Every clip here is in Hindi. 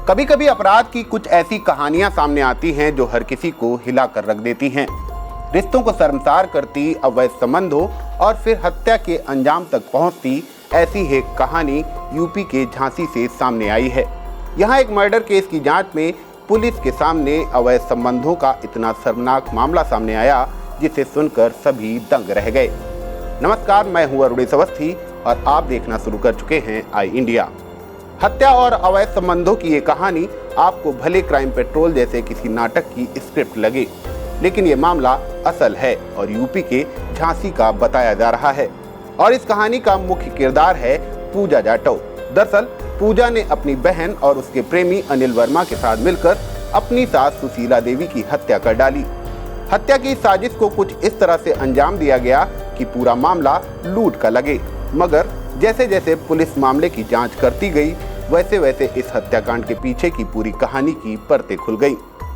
कभी कभी अपराध की कुछ ऐसी कहानियां सामने आती हैं जो हर किसी को हिला कर रख देती हैं। रिश्तों को शर्मसार करती, अवैध संबंधों और फिर हत्या के अंजाम तक पहुंचती ऐसी ही एक कहानी यूपी के झांसी से सामने आई है। यहाँ एक मर्डर केस की जांच में पुलिस के सामने अवैध संबंधों का इतना शर्मनाक मामला सामने आया जिसे सुनकर सभी दंग रह गए। नमस्कार, मैं हूं अरुणेश अवस्थी और आप देखना शुरू कर चुके हैं आई इंडिया। हत्या और अवैध संबंधों की ये कहानी आपको भले क्राइम पेट्रोल जैसे किसी नाटक की स्क्रिप्ट लगे, लेकिन ये मामला असल है और यूपी के झांसी का बताया जा रहा है। और इस कहानी का मुख्य किरदार है पूजा जाटव। दरअसल पूजा ने अपनी बहन और उसके प्रेमी अनिल वर्मा के साथ मिलकर अपनी सास सुशीला देवी की हत्या कर डाली। हत्या की साजिश को कुछ इस तरह से अंजाम दिया गया कि पूरा मामला लूट का लगे, मगर जैसे जैसे पुलिस मामले की जांच करती गई वैसे वैसे इस हत्याकांड के पीछे की पूरी कहानी की परतें खुल गईं।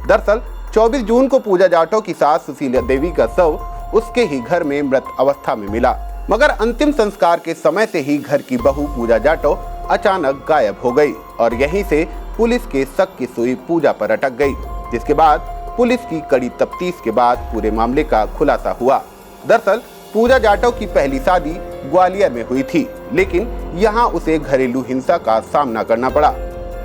दरअसल 24 जून को पूजा जाटव की सास सुशीला देवी का शव उसके ही घर में मृत अवस्था में मिला, मगर अंतिम संस्कार के समय से ही घर की बहू पूजा जाटव अचानक गायब हो गई और यहीं से पुलिस के शक की सुई पूजा पर अटक गई, जिसके बाद पुलिस की कड़ी तफ्तीश के बाद पूरे मामले का खुलासा हुआ। दरअसल पूजा जाटव की पहली शादी ग्वालियर में हुई थी, लेकिन यहाँ उसे घरेलू हिंसा का सामना करना पड़ा।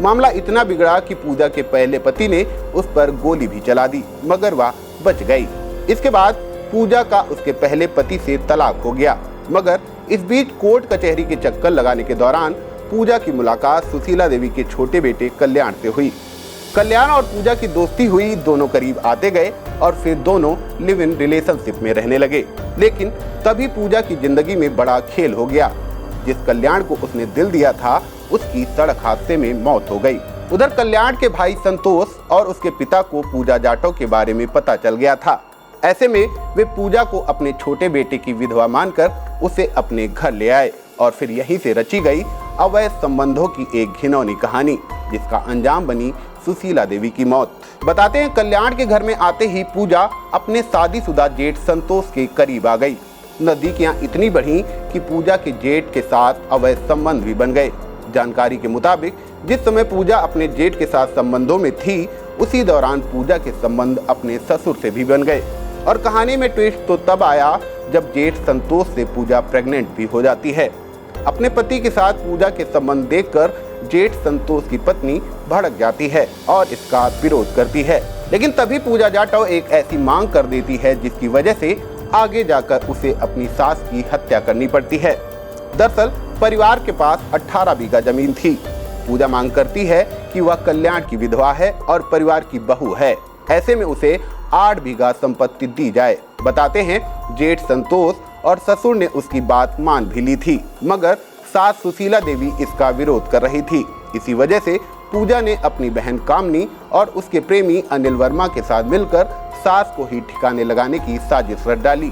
मामला इतना बिगड़ा कि पूजा के पहले पति ने उस पर गोली भी चला दी, मगर वह बच गई। इसके बाद पूजा का उसके पहले पति से तलाक हो गया, मगर इस बीच कोर्ट कचहरी के चक्कर लगाने के दौरान पूजा की मुलाकात सुशीला देवी के छोटे बेटे कल्याण से हुई। कल्याण और पूजा की दोस्ती हुई, दोनों करीब आते गए और फिर दोनों लिव इन रिलेशनशिप में रहने लगे। लेकिन तभी पूजा की जिंदगी में बड़ा खेल हो गया। जिस कल्याण को उसने दिल दिया था उसकी सड़क हादसे में मौत हो गई। उधर कल्याण के भाई संतोष और उसके पिता को पूजा जाटव के बारे में पता चल गया था। ऐसे में वे पूजा को अपने छोटे बेटे की विधवा मानकर उसे अपने घर ले आए और फिर यहीं से रची गई अवैध संबंधों की एक घिनौनी कहानी, जिसका अंजाम बनी सुशीला देवी की मौत। बताते हैं, कल्याण के घर में आते ही पूजा अपने शादीशुदा जेठ संतोष के करीब आ गई। नजदीकियां इतनी बढ़ी कि पूजा के जेठ के साथ अवैध संबंध भी बन गए। जानकारी के मुताबिक जिस समय पूजा अपने जेठ के साथ संबंधों में थी, उसी दौरान पूजा के संबंध अपने ससुर से भी बन गए। और कहानी में ट्विस्ट तो तब आया जब जेठ संतोष से पूजा प्रेग्नेंट भी हो जाती है। अपने पति के साथ पूजा के संबंध देखकर जेठ संतोष की पत्नी भड़क जाती है और इसका विरोध करती है, लेकिन तभी पूजा जाटव एक ऐसी मांग कर देती है जिसकी वजह से आगे जाकर उसे अपनी सास की हत्या करनी पड़ती है। दरअसल परिवार के पास 18 बीघा जमीन थी। पूजा मांग करती है कि वह कल्याण की विधवा है और परिवार की बहू है, ऐसे में उसे 8 बीघा संपत्ति दी जाए। बताते हैं, जेठ संतोष और ससुर ने उसकी बात मान भी ली थी, मगर सास सुशीला देवी इसका विरोध कर रही थी। इसी वजह से पूजा ने अपनी बहन कामनी और उसके प्रेमी अनिल वर्मा के साथ मिलकर सास को ही ठिकाने लगाने की साजिश रच डाली।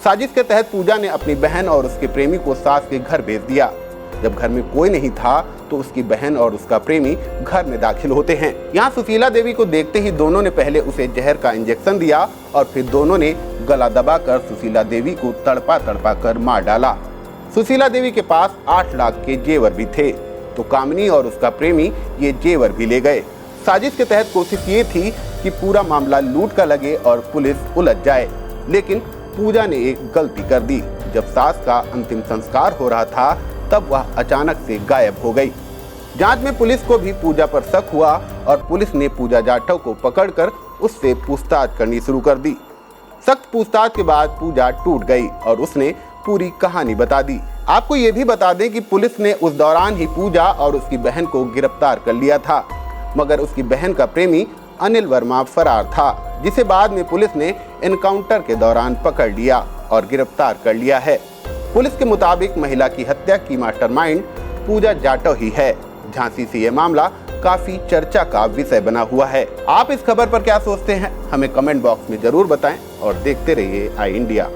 साजिश के तहत पूजा ने अपनी बहन और उसके प्रेमी को सास के घर भेज दिया। जब घर में कोई नहीं था तो उसकी बहन और उसका प्रेमी घर में दाखिल होते हैं। यहाँ सुशीला देवी को देखते ही दोनों ने पहले उसे जहर का इंजेक्शन दिया और फिर दोनों ने गला दबाकर सुशीला देवी को तड़पा तड़पा कर मार डाला। सुशीला देवी के पास 8 लाख के जेवर भी थे, तो कामनी और उसका प्रेमी ये जेवर भी ले गए। साजिश के तहत कोशिश ये थी कि पूरा मामला लूट का लगे और पुलिस उलझ जाए, लेकिन पूजा ने एक गलती कर दी। जब सास का अंतिम संस्कार हो रहा था तब वह अचानक से गायब हो गई। जांच में पुलिस को भी पूजा पर शक हुआ और पुलिस ने पूजा जाटव को पकड़कर उससे पूछताछ करनी शुरू कर दी। सख्त पूछताछ के बाद पूजा टूट गई और उसने पूरी कहानी बता दी। आपको ये भी बता दें कि पुलिस ने उस दौरान ही पूजा और उसकी बहन को गिरफ्तार कर लिया था, मगर उसकी बहन का प्रेमी अनिल वर्मा फरार था, जिसे बाद में पुलिस ने एनकाउंटर के दौरान पकड़ लिया और गिरफ्तार कर लिया है। पुलिस के मुताबिक महिला की हत्या की मास्टरमाइंड पूजा जाटव ही है। झांसी से यह मामला काफी चर्चा का विषय बना हुआ है। आप इस खबर पर क्या सोचते हैं, हमें कमेंट बॉक्स में जरूर बताएं और देखते रहिए आई इंडिया।